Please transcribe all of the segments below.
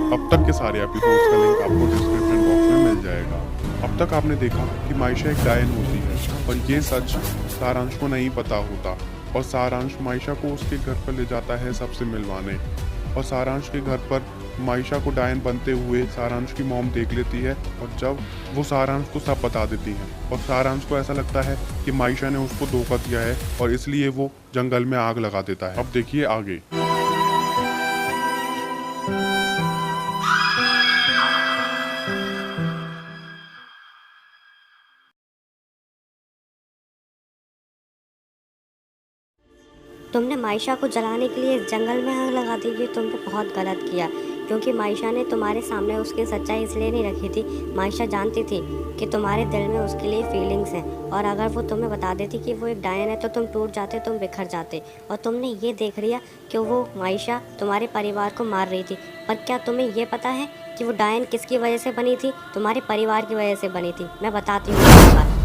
अब तक के सारे एपिसोड्स का लिंक आपको डिस्क्रिप्शन बॉक्स में मिल जाएगा। अब तक आपने देखा कि मायशा एक डायन होती है और ये सच सारांश को नहीं पता होता और सारांश मायशा को उसके घर पर ले जाता है सबसे मिलवाने। और सारांश के घर पर मायशा को डायन बनते हुए सारांश की मॉम देख लेती है और जब वो सारांश को सब बता देती है और सारांश को ऐसा लगता है कि मायशा ने उसको धोखा दिया है और इसलिए वो जंगल में आग लगा देता है। अब देखिए आगे। तुमने मायशा को जलाने के लिए इस जंगल में आग लगा दी। ये तुमने बहुत गलत किया, क्योंकि मायशा ने तुम्हारे सामने उसकी सच्चाई इसलिए नहीं रखी थी। मायशा जानती थी कि तुम्हारे दिल में उसके लिए फीलिंग्स हैं, और अगर वो तुम्हें बता देती कि वो एक डायन है तो तुम टूट जाते, तुम बिखर जाते। और तुमने ये देख लिया कि वो मायशा तुम्हारे परिवार को मार रही थी। पर क्या तुम्हें ये पता है कि वो डायन किसकी वजह से बनी थी? तुम्हारे परिवार की वजह से बनी थी। मैं बताती हूँ एक बात।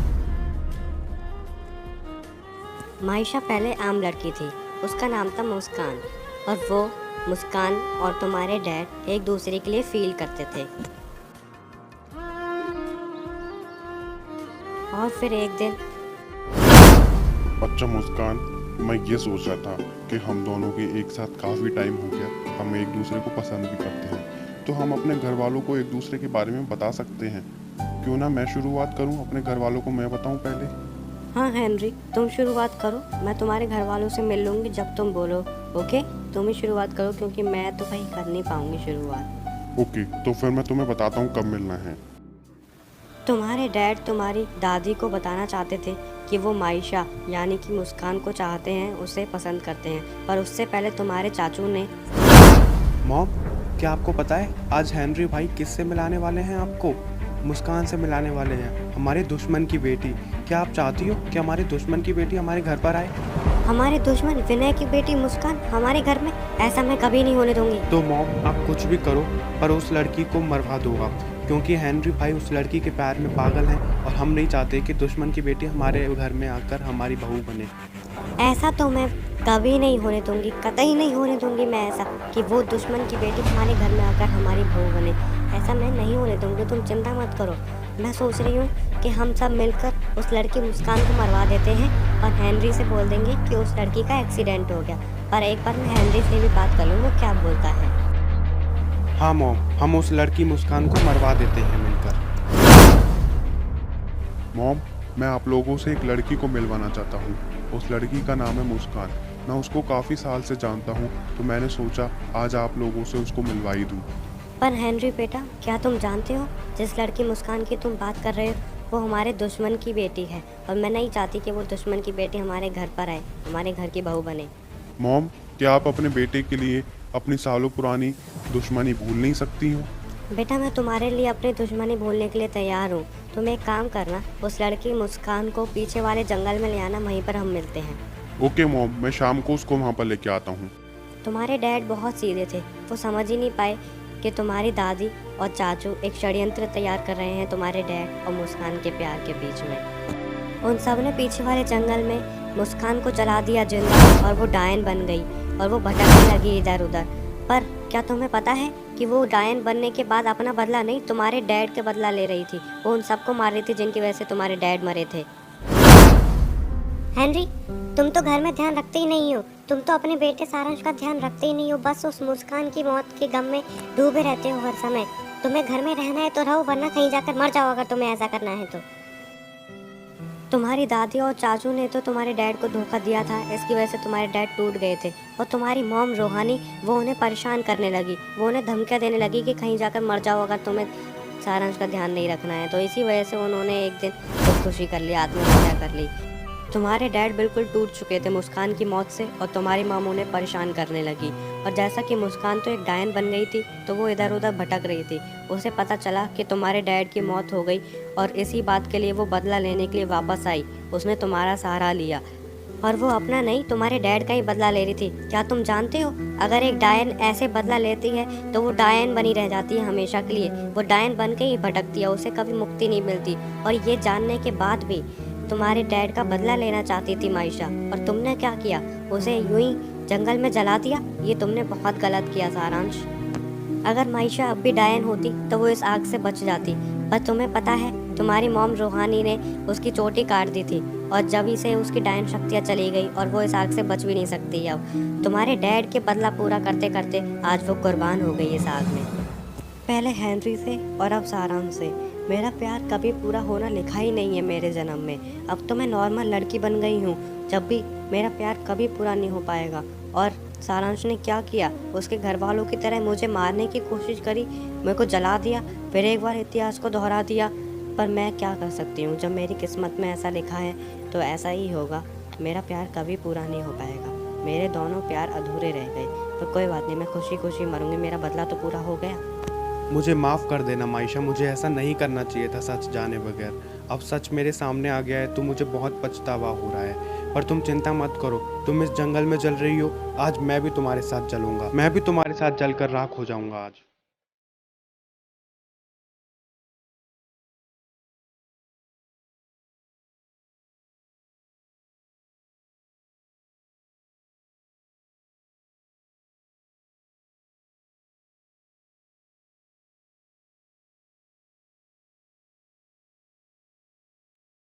मायशा पहले आम लड़की थी, उसका नाम था मुस्कान, और वो मुस्कान और तुम्हारे डैड एक दूसरे के लिए फील करते थे। और फिर एक दिन अच्छा मुस्कान, मैं ये सोच रहा था कि हम दोनों के एक साथ काफ़ी टाइम हो गया, हम एक दूसरे को पसंद भी करते हैं, तो हम अपने घर वालों को एक दूसरे के बारे में बता सकते हैं। क्यों ना मैं शुरुआत करूं? अपने घर वालों को मैं बताऊं पहले। हाँ हेनरी, तुम शुरुआत करो। मैं तुम्हारे घर वालों से मिल लूँगी जब तुम बोलो। ओके, तुम ही शुरुआत करो, क्योंकि मैं तो भाई कर नहीं पाऊँगी शुरुआत। ओके, तो फिर मैं तुम्हें बताता हूँ कब मिलना है। तुम्हारे डैड तुम्हारी दादी को बताना चाहते थे कि वो मायशा यानी कि मुस्कान को चाहते हैं, उसे पसंद करते हैं, पर उससे पहले तुम्हारे चाचू ने। मॉम, क्या आपको पता है आज हेनरी भाई किससे मिलाने वाले हैं आपको? मुस्कान से मिलाने वाले हैं, हमारे दुश्मन की बेटी। क्या आप चाहती हो कि हमारे दुश्मन की बेटी हमारे घर पर आए? हमारे दुश्मन विनय की बेटी मुस्कान हमारे घर में? ऐसा मैं कभी नहीं होने दूंगी। तो मॉम, आप कुछ भी करो पर उस लड़की को मरवा दो आप, क्योंकि हेनरी भाई उस लड़की के प्यार में पागल हैं और हम नहीं चाहते कि दुश्मन की बेटी हमारे घर में आकर हमारी बहू बने। ऐसा तो मैं कभी नहीं होने दूंगी, कतई नहीं होने दूंगी मैं ऐसा कि वो दुश्मन की बेटी हमारे घर में आकर हमारी बहू बने। ऐसा मैं नहीं होने दूंगी, तुम चिंता मत करो। मैं सोच रही हूँ कि हम सब मिलकर उस लड़की मुस्कान को मरवा देते हैं और हेनरी से बोल देंगे कि उस लड़की का एक्सीडेंट हो गया। पर एक बार मैं हेनरी से भी बात कर लूँ, वो क्या बोलता है। हाँ मॉम, हम उस लड़की मुस्कान को मरवा देते हैं मिलकर। मॉम, मैं आप लोगों से एक लड़की को मिलवाना चाहता हूँ। उस लड़की का नाम है मुस्कान। मैं उसको काफ़ी साल से जानता हूँ, तो मैंने सोचा आज आप लोगों से उसको मिलवा ही दूँ। पर हेनरी बेटा, क्या तुम जानते हो जिस लड़की मुस्कान की तुम बात कर रहे हो वो हमारे दुश्मन की बेटी है, और मैं नहीं चाहती कि वो दुश्मन की बेटी हमारे घर पर आए, हमारे घर की बहू बने। मॉम, क्या आप अपने बेटे के लिए अपनी सालों पुरानी दुश्मनी भूल नहीं सकती हो? बेटा, मैं तुम्हारे लिए अपनी दुश्मनी भूलने के लिए तैयार हूँ। तुम एक काम करना, उस लड़की मुस्कान को पीछे वाले जंगल में ले आना, वहीं पर हम मिलते हैं। ओके मॉम, मैं शाम को उसको वहाँ पर लेके आता हूँ। तुम्हारे डैड बहुत सीधे थे, वो समझ ही नहीं पाए कि तुम्हारी दादी और चाचू एक षड्यंत्र तैयार कर रहे हैं तुम्हारे डैड और मुस्कान के प्यार के बीच में। उन सब ने पीछे वाले जंगल में मुस्कान को जला दिया जिंदा, और वो डायन बन गई और वो भटकने लगी इधर उधर। पर क्या तुम्हें पता है कि वो डायन बनने के बाद अपना बदला नहीं, तुम्हारे डैड के बदला ले रही थी। वो उन सबको मार रही थी जिनकी वजह से तुम्हारे डैड मरे थे। हेनरी, तुम तो घर में ध्यान रखते ही नहीं हो। तुम तो अपने बेटे सारांश का ध्यान रखते ही नहीं हो, बस उस मुस्कान की मौत के गम में डूबे रहते हो हर समय। तुम्हें घर में रहना है तो रहो, वरना कहीं जाकर मर जाओ अगर तुम्हें ऐसा करना है तो। तुम्हारी दादी और चाचू ने तो तुम्हारे डैड को धोखा दिया था, इसकी वजह से तुम्हारे डैड टूट गए थे। और तुम्हारी मॉम रूहानी, वो उन्हें परेशान करने लगी, वो उन्हें धमकियाँ देने लगी कि कहीं जाकर मर जाओ अगर तुम्हें सारांश का ध्यान नहीं रखना है। तो इसी वजह से उन्होंने एक दिन खुदकुशी कर ली, आत्महत्या कर ली। तुम्हारे डैड बिल्कुल टूट चुके थे मुस्कान की मौत से, और तुम्हारी मॉम उन्हें परेशान करने लगी। और जैसा कि मुस्कान तो एक डायन बन गई थी, तो वो इधर उधर भटक रही थी। उसे पता चला कि तुम्हारे डैड की मौत हो गई, और इसी बात के लिए वो बदला लेने के लिए वापस आई। उसने तुम्हारा सहारा लिया, और वो अपना नहीं, तुम्हारे डैड का ही बदला ले रही थी। क्या तुम जानते हो, अगर एक डायन ऐसे बदला लेती है तो वो डायन बनी रह जाती है हमेशा के लिए। वो डायन बन के ही भटकती है, उसे कभी मुक्ति नहीं मिलती। और ये जानने के बाद भी तुम्हारे डैड का बदला लेना चाहती थी मायशा, और तुमने क्या किया, उसे यूं ही जंगल में जला दिया। ये तुमने बहुत गलत किया सारांश। अगर मायशा अब भी डायन होती तो वो इस आग से बच जाती। पर तुम्हें पता है, तुम्हारी मॉम रूहानी ने उसकी चोटी काट दी थी और जब से उसकी डायन शक्तियाँ चली गई और वो इस आग से बच भी नहीं सकती अब। तुम्हारे डैड के बदला पूरा करते करते आज वो कुर्बान हो गई इस आग में। पहले हेनरी से और अब सारांश से। मेरा प्यार कभी पूरा होना लिखा ही नहीं है मेरे जन्म में। अब तो मैं नॉर्मल लड़की बन गई हूँ, जब भी मेरा प्यार कभी पूरा नहीं हो पाएगा। और सारांश ने क्या किया, उसके घर वालों की तरह मुझे मारने की कोशिश करी, मेरे को जला दिया, फिर एक बार इतिहास को दोहरा दिया। पर मैं क्या कर सकती हूँ, जब मेरी किस्मत में ऐसा लिखा है तो ऐसा ही होगा। मेरा प्यार कभी पूरा नहीं हो पाएगा, मेरे दोनों प्यार अधूरे रह गए। पर कोई बात नहीं, मैं खुशी खुशी मरूंगी, मेरा बदला तो पूरा हो गया। मुझे माफ़ कर देना मायशा, मुझे ऐसा नहीं करना चाहिए था सच जाने बगैर। अब सच मेरे सामने आ गया है तो मुझे बहुत पछतावा हो रहा है। पर तुम चिंता मत करो, तुम इस जंगल में जल रही हो, आज मैं भी तुम्हारे साथ जलूंगा, मैं भी तुम्हारे साथ जलकर राख हो जाऊंगा आज।